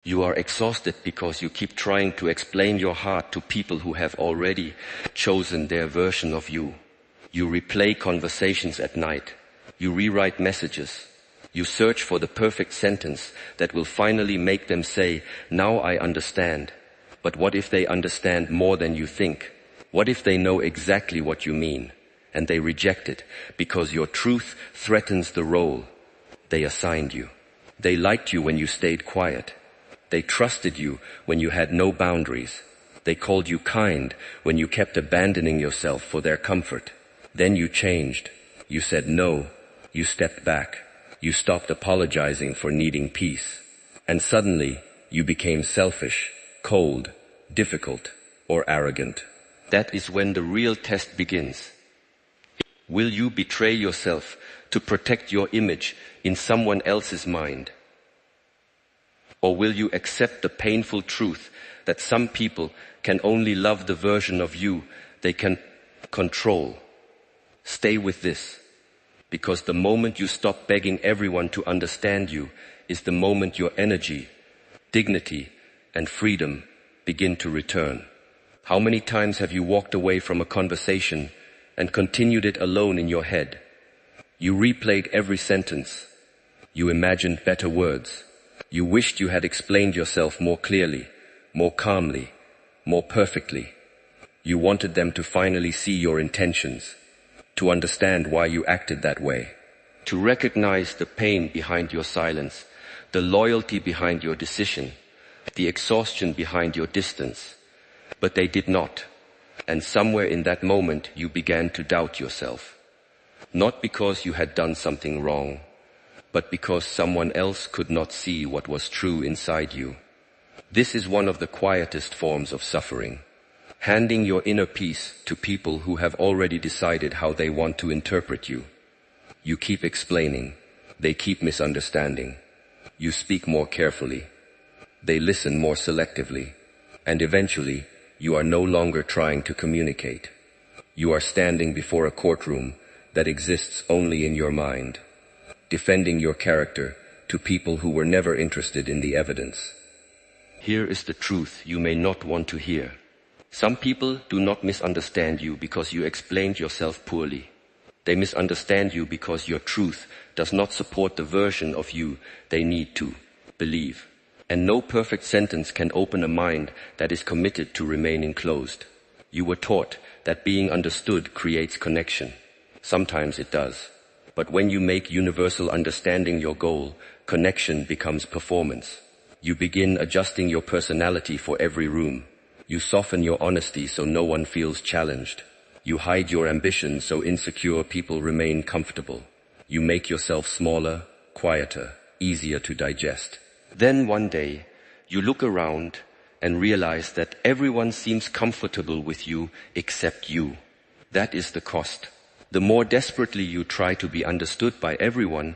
You are exhausted because you keep trying to explain your heart to people who have already chosen their version of you. You replay conversations at night. You rewrite messages. You search for the perfect sentence that will finally make them say, "Now I understand." But what if they understand more than you think? What if they know exactly what you mean, and they reject it because your truth threatens the role they assigned you? They liked you when you stayed quiet. They trusted you when you had no boundaries. They called you kind when you kept abandoning yourself for their comfort. Then you changed. You said no. You stepped back. You stopped apologizing for needing peace. And suddenly, you became selfish, cold, difficult, or arrogant. That is when the real test begins. Will you betray yourself to protect your image in someone else's mind? Or will you accept the painful truth that some people can only love the version of you they can control? Stay with this, because the moment you stop begging everyone to understand you is the moment your energy, dignity, and freedom begin to return. How many times have you walked away from a conversation and continued it alone in your head? You replayed every sentence. You imagined better words. You wished you had explained yourself more clearly, more calmly, more perfectly. You wanted them to finally see your intentions, to understand why you acted that way, to recognize the pain behind your silence, the loyalty behind your decision, the exhaustion behind your distance. But they did not, and somewhere in that moment you began to doubt yourself. Not because you had done something wrong, but because someone else could not see what was true inside you. This is one of the quietest forms of suffering. Handing your inner peace to people who have already decided how they want to interpret you. You keep explaining. They keep misunderstanding. You speak more carefully. They listen more selectively. And eventually, you are no longer trying to communicate. You are standing before a courtroom that exists only in your mind, defending your character to people who were never interested in the evidence. Here is the truth you may not want to hear. Some people do not misunderstand you because you explained yourself poorly. They misunderstand you because your truth does not support the version of you they need to believe. And no perfect sentence can open a mind that is committed to remaining closed. You were taught that being understood creates connection. Sometimes it does. But when you make universal understanding your goal, connection becomes performance. You begin adjusting your personality for every room. You soften your honesty so no one feels challenged. You hide your ambition so insecure people remain comfortable. You make yourself smaller, quieter, easier to digest. Then one day, you look around and realize that everyone seems comfortable with you except you. That is the cost. The more desperately you try to be understood by everyone,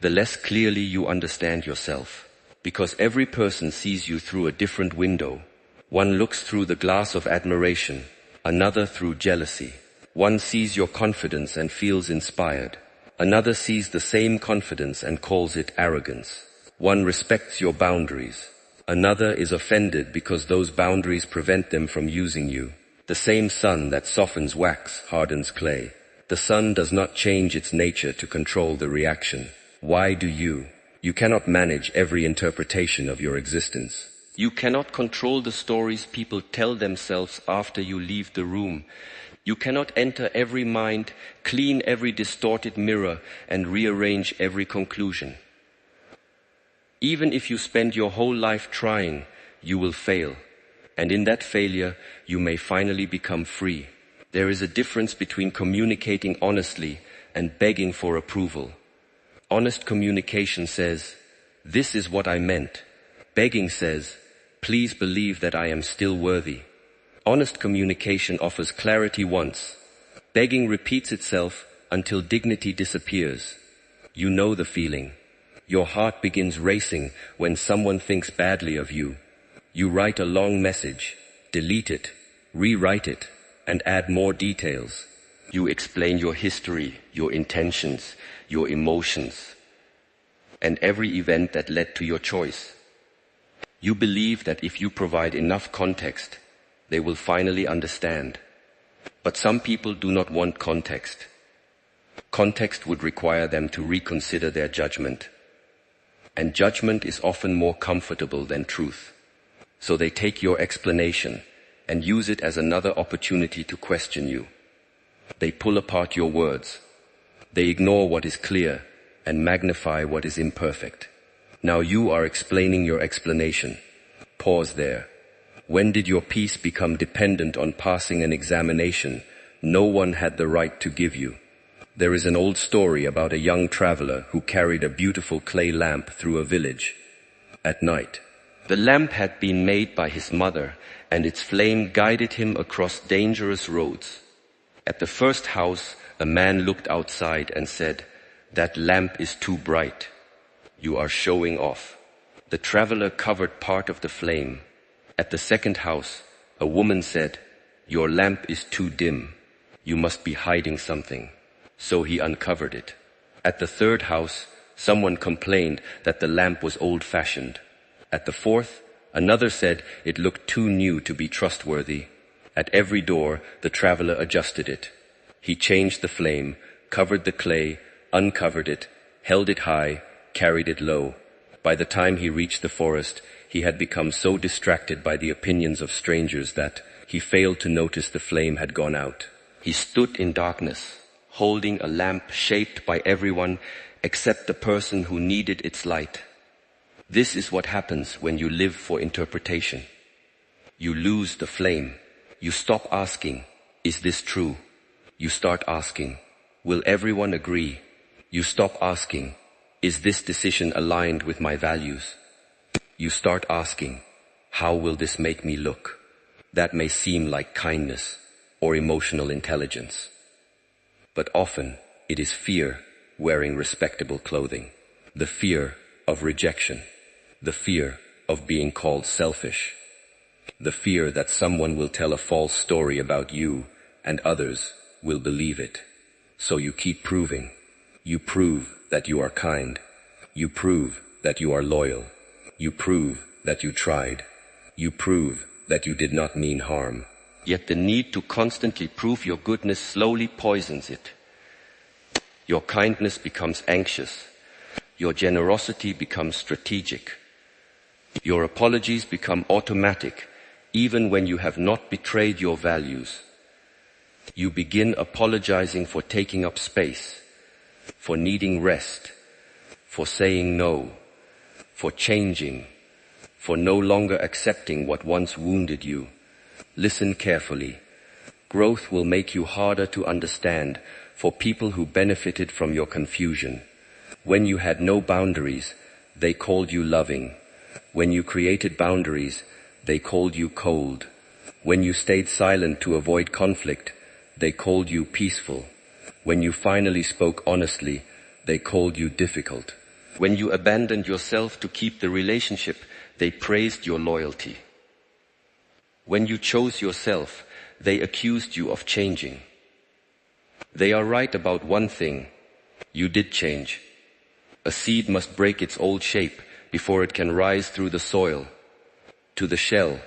the less clearly you understand yourself. Because every person sees you through a different window. One looks through the glass of admiration, another through jealousy. One sees your confidence and feels inspired. Another sees the same confidence and calls it arrogance. One respects your boundaries. Another is offended because those boundaries prevent them from using you. The same sun that softens wax hardens clay. The sun does not change its nature to control the reaction. Why do you? You cannot manage every interpretation of your existence. You cannot control the stories people tell themselves after you leave the room. You cannot enter every mind, clean every distorted mirror, and rearrange every conclusion. Even if you spend your whole life trying, you will fail. And in that failure, you may finally become free. There is a difference between communicating honestly and begging for approval. Honest communication says, "This is what I meant." Begging says, "Please believe that I am still worthy." Honest communication offers clarity once. Begging repeats itself until dignity disappears. You know the feeling. Your heart begins racing when someone thinks badly of you. You write a long message, delete it, rewrite it, and add more details. You explain your history, your intentions, your emotions, and every event that led to your choice. You believe that if you provide enough context, they will finally understand. But some people do not want context. Context would require them to reconsider their judgment. And judgment is often more comfortable than truth. So they take your explanation and use it as another opportunity to question you. They pull apart your words. They ignore what is clear and magnify what is imperfect. Now you are explaining your explanation. Pause there. When did your peace become dependent on passing an examination no one had the right to give you? There is an old story about a young traveler who carried a beautiful clay lamp through a village. At night, the lamp had been made by his mother, and its flame guided him across dangerous roads. At the first house, a man looked outside and said, "That lamp is too bright. You are showing off." The traveler covered part of the flame. At the second house, a woman said, "Your lamp is too dim. You must be hiding something." So he uncovered it. At the third house, someone complained that the lamp was old-fashioned. At the fourth, another said it looked too new to be trustworthy. At every door, the traveler adjusted it. He changed the flame, covered the clay, uncovered it, held it high, carried it low. By the time he reached the forest, he had become so distracted by the opinions of strangers that he failed to notice the flame had gone out. He stood in darkness, holding a lamp shaped by everyone except the person who needed its light. This is what happens when you live for interpretation. You lose the flame. You stop asking, "Is this true?" You start asking, "Will everyone agree?" You stop asking, "Is this decision aligned with my values?" You start asking, "How will this make me look?" That may seem like kindness or emotional intelligence. But often it is fear wearing respectable clothing. The fear of rejection. The fear of being called selfish. The fear that someone will tell a false story about you and others will believe it. So you keep proving. You prove that you are kind. You prove that you are loyal. You prove that you tried. You prove that you did not mean harm. Yet the need to constantly prove your goodness slowly poisons it. Your kindness becomes anxious. Your generosity becomes strategic. Your apologies become automatic, even when you have not betrayed your values. You begin apologizing for taking up space, for needing rest, for saying no, for changing, for no longer accepting what once wounded you. Listen carefully. Growth will make you harder to understand for people who benefited from your confusion. When you had no boundaries, they called you loving. When you created boundaries, they called you cold. When you stayed silent to avoid conflict, they called you peaceful. When you finally spoke honestly, they called you difficult. When you abandoned yourself to keep the relationship, they praised your loyalty. When you chose yourself, they accused you of changing. They are right about one thing. You did change. A seed must break its old shape before it can rise through the soil. To the shell,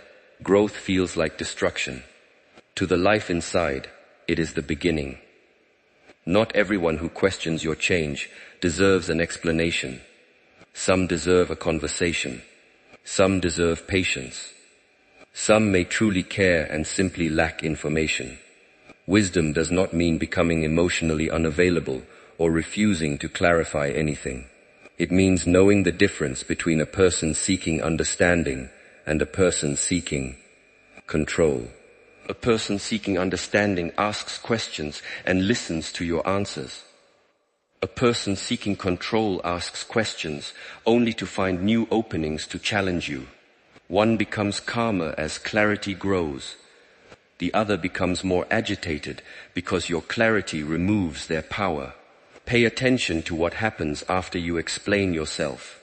growth feels like destruction. To the life inside, it is the beginning. Not everyone who questions your change deserves an explanation. Some deserve a conversation. Some deserve patience. Some may truly care and simply lack information. Wisdom does not mean becoming emotionally unavailable or refusing to clarify anything. It means knowing the difference between a person seeking understanding and a person seeking control. A person seeking understanding asks questions and listens to your answers. A person seeking control asks questions only to find new openings to challenge you. One becomes calmer as clarity grows. The other becomes more agitated because your clarity removes their power. Pay attention to what happens after you explain yourself.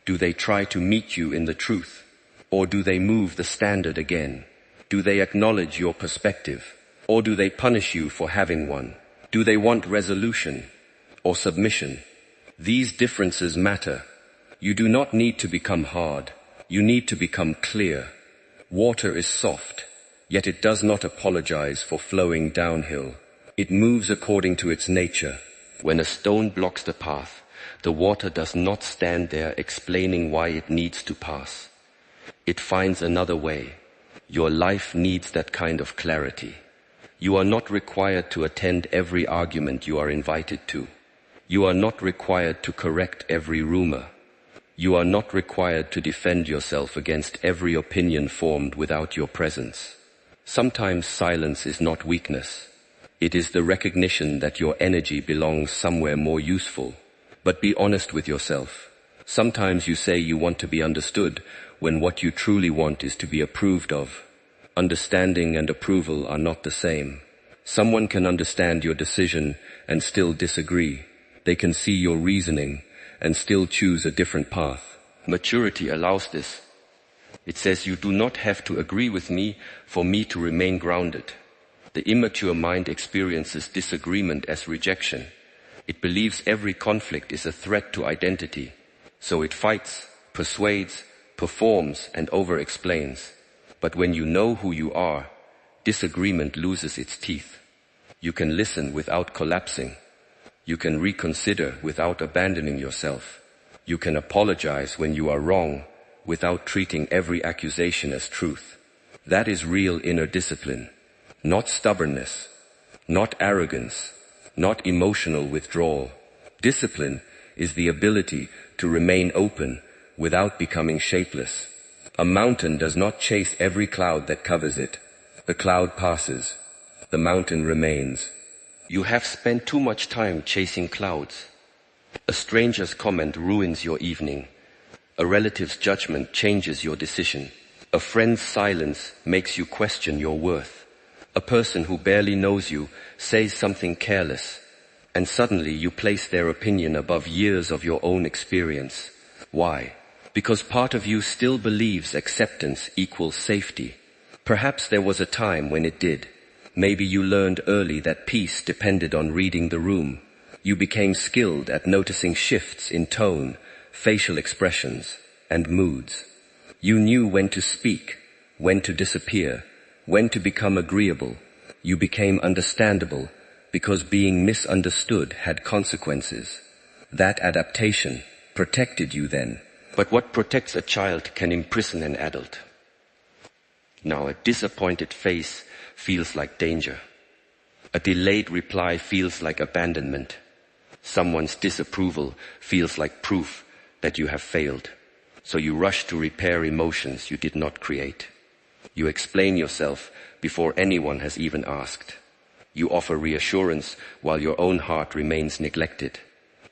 Do they try to meet you in the truth? Or do they move the standard again? Do they acknowledge your perspective? Or do they punish you for having one? Do they want resolution or submission? These differences matter. You do not need to become hard. You need to become clear. Water is soft, yet it does not apologize for flowing downhill. It moves according to its nature. When a stone blocks the path, the water does not stand there explaining why it needs to pass. It finds another way. Your life needs that kind of clarity. You are not required to attend every argument you are invited to. You are not required to correct every rumor. You are not required to defend yourself against every opinion formed without your presence. Sometimes silence is not weakness. It is the recognition that your energy belongs somewhere more useful. But be honest with yourself. Sometimes you say you want to be understood when what you truly want is to be approved of. Understanding and approval are not the same. Someone can understand your decision and still disagree. They can see your reasoning and still choose a different path. Maturity allows this. It says you do not have to agree with me for me to remain grounded. The immature mind experiences disagreement as rejection. It believes every conflict is a threat to identity. So it fights, persuades, performs, and overexplains. But when you know who you are, disagreement loses its teeth. You can listen without collapsing. You can reconsider without abandoning yourself. You can apologize when you are wrong without treating every accusation as truth. That is real inner discipline. Not stubbornness, not arrogance, not emotional withdrawal. Discipline is the ability to remain open without becoming shapeless. A mountain does not chase every cloud that covers it. The cloud passes. The mountain remains. You have spent too much time chasing clouds. A stranger's comment ruins your evening. A relative's judgment changes your decision. A friend's silence makes you question your worth. A person who barely knows you says something careless, and suddenly you place their opinion above years of your own experience. Why? Because part of you still believes acceptance equals safety. Perhaps there was a time when it did. Maybe you learned early that peace depended on reading the room. You became skilled at noticing shifts in tone, facial expressions, and moods. You knew when to speak, when to disappear, when to become agreeable. You became understandable because being misunderstood had consequences. That adaptation protected you then. But what protects a child can imprison an adult. Now, a disappointed face feels like danger. A delayed reply feels like abandonment. Someone's disapproval feels like proof that you have failed. So you rush to repair emotions you did not create. You explain yourself before anyone has even asked. You offer reassurance while your own heart remains neglected.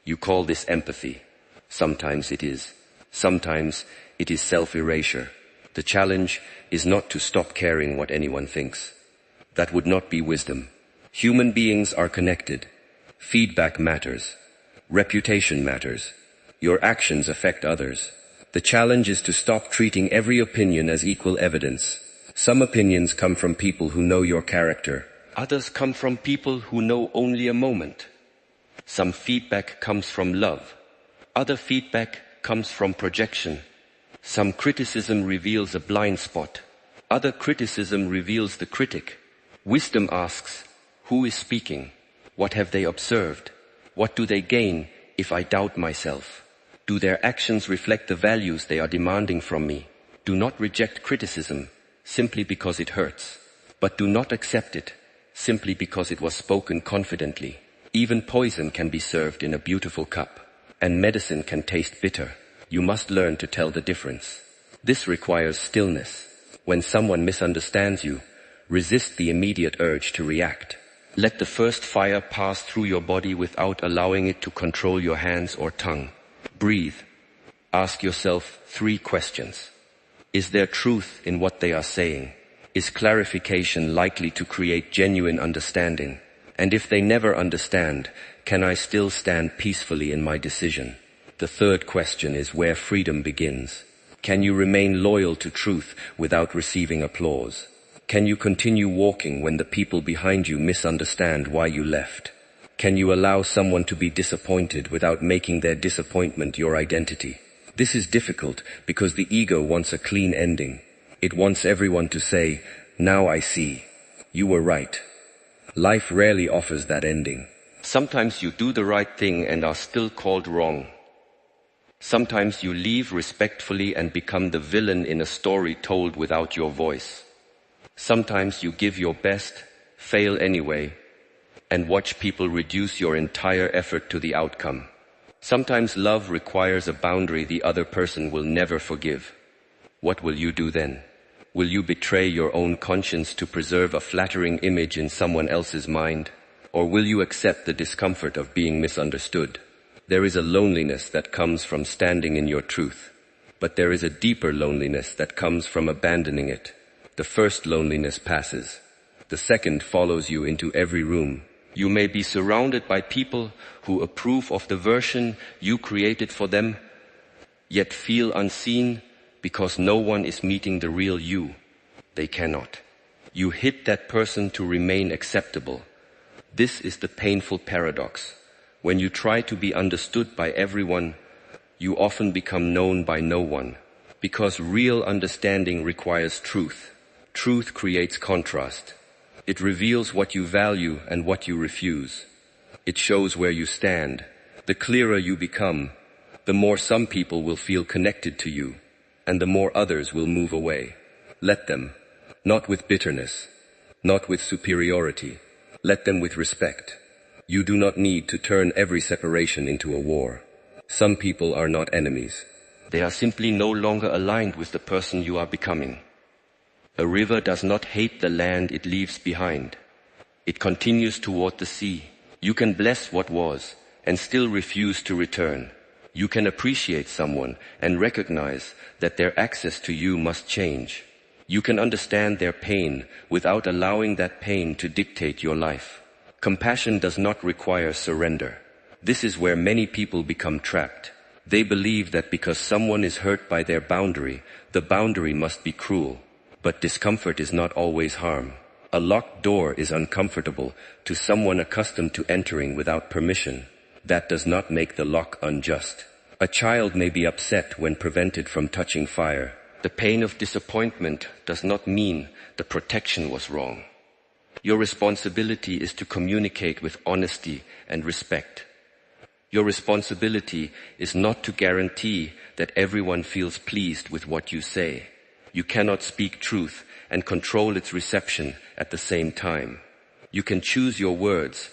You call this empathy. Sometimes it is. Sometimes it is self-erasure. The challenge is not to stop caring what anyone thinks. That would not be wisdom. Human beings are connected. Feedback matters. Reputation matters. Your actions affect others. The challenge is to stop treating every opinion as equal evidence. Some opinions come from people who know your character. Others come from people who know only a moment. Some feedback comes from love. Other feedback comes from projection. Some criticism reveals a blind spot. Other criticism reveals the critic. Wisdom asks, who is speaking? What have they observed? What do they gain if I doubt myself? Do their actions reflect the values they are demanding from me? Do not reject criticism simply because it hurts, but do not accept it simply because it was spoken confidently. Even poison can be served in a beautiful cup, and medicine can taste bitter. You must learn to tell the difference. This requires stillness. When someone misunderstands you, resist the immediate urge to react. Let the first fire pass through your body without allowing it to control your hands or tongue. Breathe. Ask yourself 3 questions. Is there truth in what they are saying? Is clarification likely to create genuine understanding? And if they never understand, can I still stand peacefully in my decision? The 3rd question is where freedom begins. Can you remain loyal to truth without receiving applause? Can you continue walking when the people behind you misunderstand why you left? Can you allow someone to be disappointed without making their disappointment your identity? This is difficult because the ego wants a clean ending. It wants everyone to say, "Now I see. You were right." Life rarely offers that ending. Sometimes you do the right thing and are still called wrong. Sometimes you leave respectfully and become the villain in a story told without your voice. Sometimes you give your best, fail anyway, and watch people reduce your entire effort to the outcome. Sometimes love requires a boundary the other person will never forgive. What will you do then? Will you betray your own conscience to preserve a flattering image in someone else's mind? Or will you accept the discomfort of being misunderstood? There is a loneliness that comes from standing in your truth, but there is a deeper loneliness that comes from abandoning it. The first loneliness passes. The second follows you into every room. You may be surrounded by people who approve of the version you created for them, yet feel unseen because no one is meeting the real you. They cannot. You hid that person to remain acceptable. This is the painful paradox. When you try to be understood by everyone, you often become known by no one. Because real understanding requires truth. Truth creates contrast. It reveals what you value and what you refuse. It shows where you stand. The clearer you become, the more some people will feel connected to you, and the more others will move away. Let them, not with bitterness, not with superiority. Let them with respect. You do not need to turn every separation into a war. Some people are not enemies. They are simply no longer aligned with the person you are becoming. A river does not hate the land it leaves behind. It continues toward the sea. You can bless what was and still refuse to return. You can appreciate someone and recognize that their access to you must change. You can understand their pain without allowing that pain to dictate your life. Compassion does not require surrender. This is where many people become trapped. They believe that because someone is hurt by their boundary, the boundary must be cruel. But discomfort is not always harm. A locked door is uncomfortable to someone accustomed to entering without permission. That does not make the lock unjust. A child may be upset when prevented from touching fire. The pain of disappointment does not mean the protection was wrong. Your responsibility is to communicate with honesty and respect. Your responsibility is not to guarantee that everyone feels pleased with what you say. You cannot speak truth and control its reception at the same time. You can choose your words.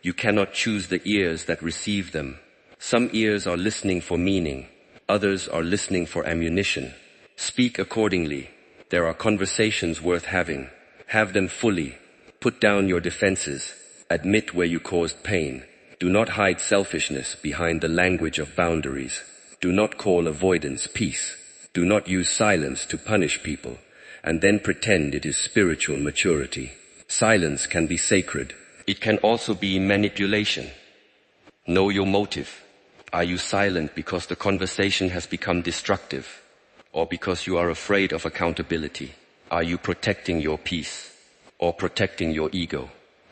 You cannot choose the ears that receive them. Some ears are listening for meaning. Others are listening for ammunition. Speak accordingly. There are conversations worth having. Have them fully. Put down your defenses. Admit where you caused pain. Do not hide selfishness behind the language of boundaries. Do not call avoidance peace. Do not use silence to punish people, and then pretend it is spiritual maturity. Silence can be sacred. It can also be manipulation. Know your motive. Are you silent because the conversation has become destructive, or because you are afraid of accountability? Are you protecting your peace, or protecting your ego?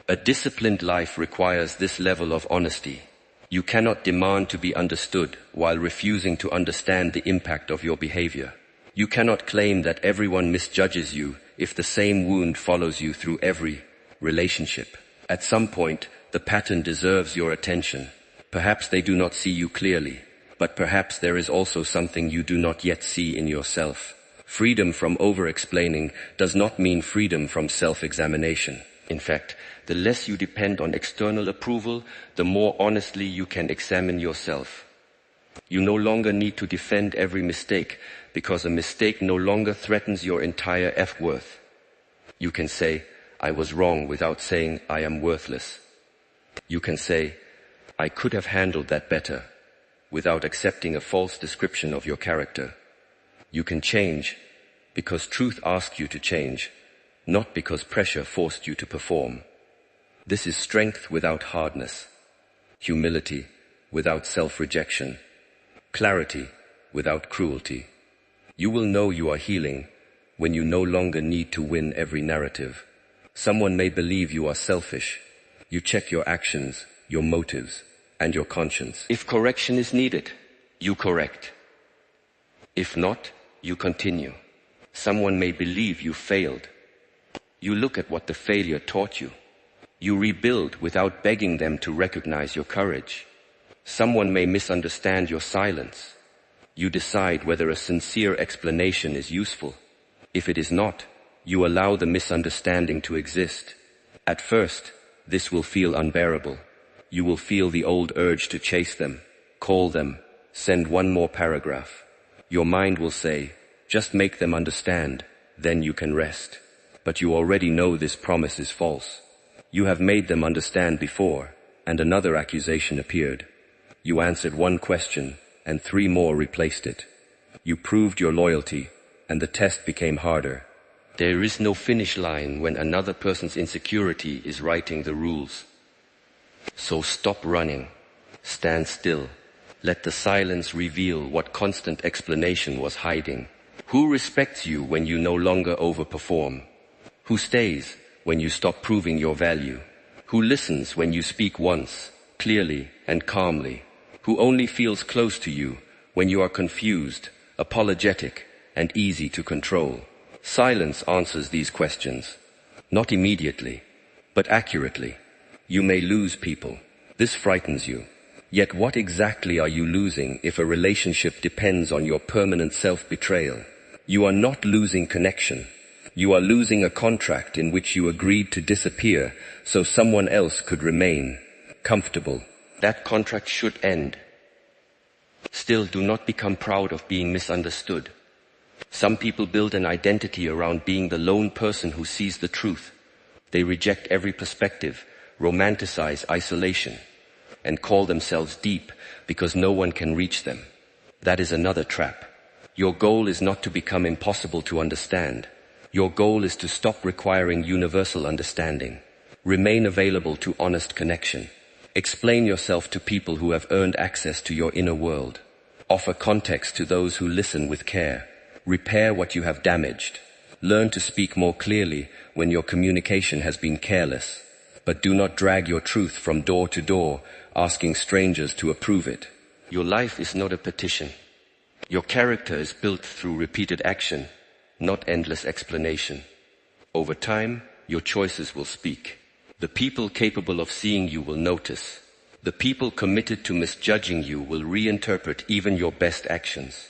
A disciplined life requires this level of honesty. You cannot demand to be understood while refusing to understand the impact of your behavior. You cannot claim that everyone misjudges you if the same wound follows you through every relationship. At some point, the pattern deserves your attention. Perhaps they do not see you clearly, but perhaps there is also something you do not yet see in yourself. Freedom from overexplaining does not mean freedom from self-examination. In fact, the less you depend on external approval, the more honestly you can examine yourself. You no longer need to defend every mistake, because a mistake no longer threatens your entire F-worth. You can say, "I was wrong," without saying, "I am worthless." You can say, "I could have handled that better," without accepting a false description of your character. You can change because truth asked you to change, not because pressure forced you to perform. This is strength without hardness, humility without self-rejection, clarity without cruelty. You will know you are healing when you no longer need to win every narrative. Someone may believe you are selfish. You check your actions, your motives, and your conscience. If correction is needed, you correct. If not, you continue. Someone may believe you failed. You look at what the failure taught you. You rebuild without begging them to recognize your courage. Someone may misunderstand your silence. You decide whether a sincere explanation is useful. If it is not, you allow the misunderstanding to exist. At first, this will feel unbearable. You will feel the old urge to chase them, call them, send one more paragraph. Your mind will say, just make them understand, then you can rest. But you already know this promise is false. You have made them understand before, and another accusation appeared. You answered one question, and 3 more replaced it. You proved your loyalty, and the test became harder. There is no finish line when another person's insecurity is writing the rules. So stop running. Stand still. Let the silence reveal what constant explanation was hiding. Who respects you when you no longer overperform? Who stays when you stop proving your value? Who listens when you speak once, clearly and calmly? Who only feels close to you when you are confused, apologetic, and easy to control? Silence answers these questions. Not immediately, but accurately. You may lose people. This frightens you. Yet what exactly are you losing if a relationship depends on your permanent self-betrayal? You are not losing connection. You are losing a contract in which you agreed to disappear so someone else could remain comfortable. That contract should end. Still, do not become proud of being misunderstood. Some people build an identity around being the lone person who sees the truth. They reject every perspective, romanticize isolation, and call themselves deep because no one can reach them. That is another trap. Your goal is not to become impossible to understand. Your goal is to stop requiring universal understanding. Remain available to honest connection. Explain yourself to people who have earned access to your inner world. Offer context to those who listen with care. Repair what you have damaged. Learn to speak more clearly when your communication has been careless. But do not drag your truth from door to door, asking strangers to approve it. Your life is not a petition. Your character is built through repeated action, not endless explanation. Over time, your choices will speak. The people capable of seeing you will notice. The people committed to misjudging you will reinterpret even your best actions.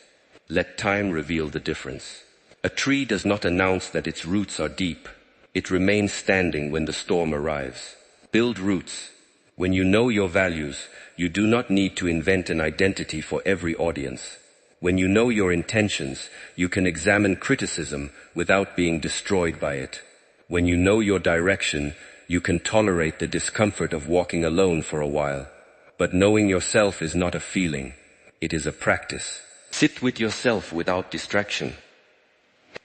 Let time reveal the difference. A tree does not announce that its roots are deep. It remains standing when the storm arrives. Build roots. When you know your values, you do not need to invent an identity for every audience. When you know your intentions, you can examine criticism without being destroyed by it. When you know your direction, you can tolerate the discomfort of walking alone for a while. But knowing yourself is not a feeling, it is a practice. Sit with yourself without distraction.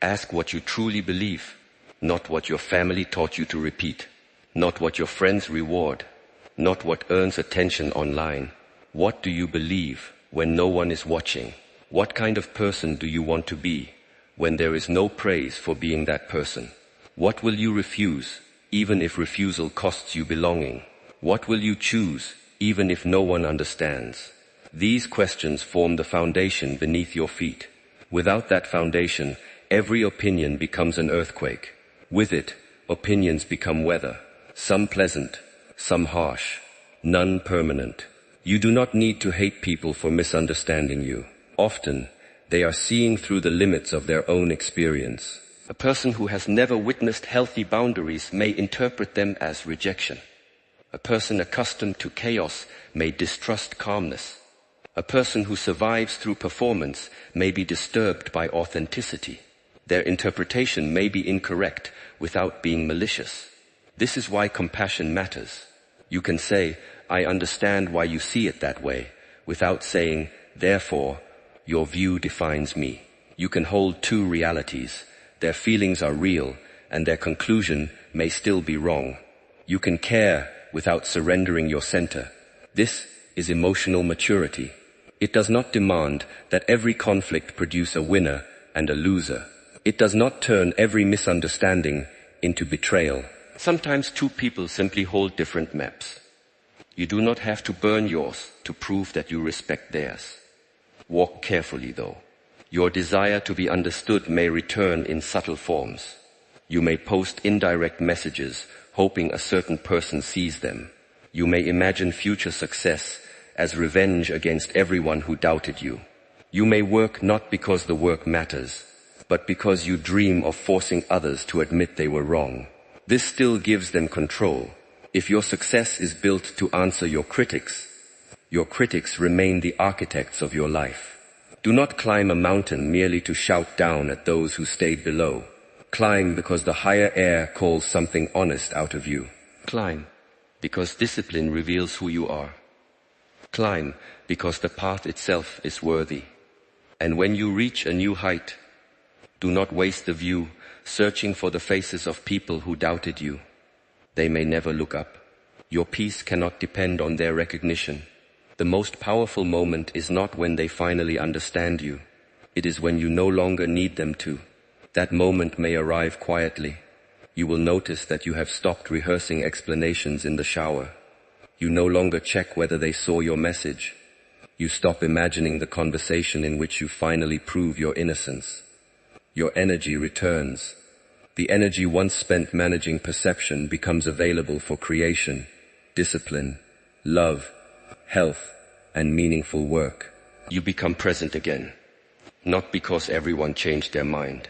Ask what you truly believe, not what your family taught you to repeat, not what your friends reward, not what earns attention online. What do you believe when no one is watching? What kind of person do you want to be when there is no praise for being that person? What will you refuse, even if refusal costs you belonging? What will you choose, even if no one understands? These questions form the foundation beneath your feet. Without that foundation, every opinion becomes an earthquake. With it, opinions become weather, some pleasant, some harsh, none permanent. You do not need to hate people for misunderstanding you. Often, they are seeing through the limits of their own experience. A person who has never witnessed healthy boundaries may interpret them as rejection. A person accustomed to chaos may distrust calmness. A person who survives through performance may be disturbed by authenticity. Their interpretation may be incorrect without being malicious. This is why compassion matters. You can say, I understand why you see it that way, without saying, therefore, your view defines me. You can hold two realities. Their feelings are real, and their conclusion may still be wrong. You can care without surrendering your center. This is emotional maturity. It does not demand that every conflict produce a winner and a loser. It does not turn every misunderstanding into betrayal. Sometimes two people simply hold different maps. You do not have to burn yours to prove that you respect theirs. Walk carefully, though. Your desire to be understood may return in subtle forms. You may post indirect messages, hoping a certain person sees them. You may imagine future success as revenge against everyone who doubted you. You may work not because the work matters, but because you dream of forcing others to admit they were wrong. This still gives them control. If your success is built to answer your critics remain the architects of your life. Do not climb a mountain merely to shout down at those who stayed below. Climb because the higher air calls something honest out of you. Climb because discipline reveals who you are. Climb because the path itself is worthy. And when you reach a new height, do not waste the view searching for the faces of people who doubted you. They may never look up. Your peace cannot depend on their recognition. The most powerful moment is not when they finally understand you. It is when you no longer need them to. That moment may arrive quietly. You will notice that you have stopped rehearsing explanations in the shower. You no longer check whether they saw your message. You stop imagining the conversation in which you finally prove your innocence. Your energy returns. The energy once spent managing perception becomes available for creation, discipline, love, health, and meaningful work. You become present again, not because everyone changed their mind,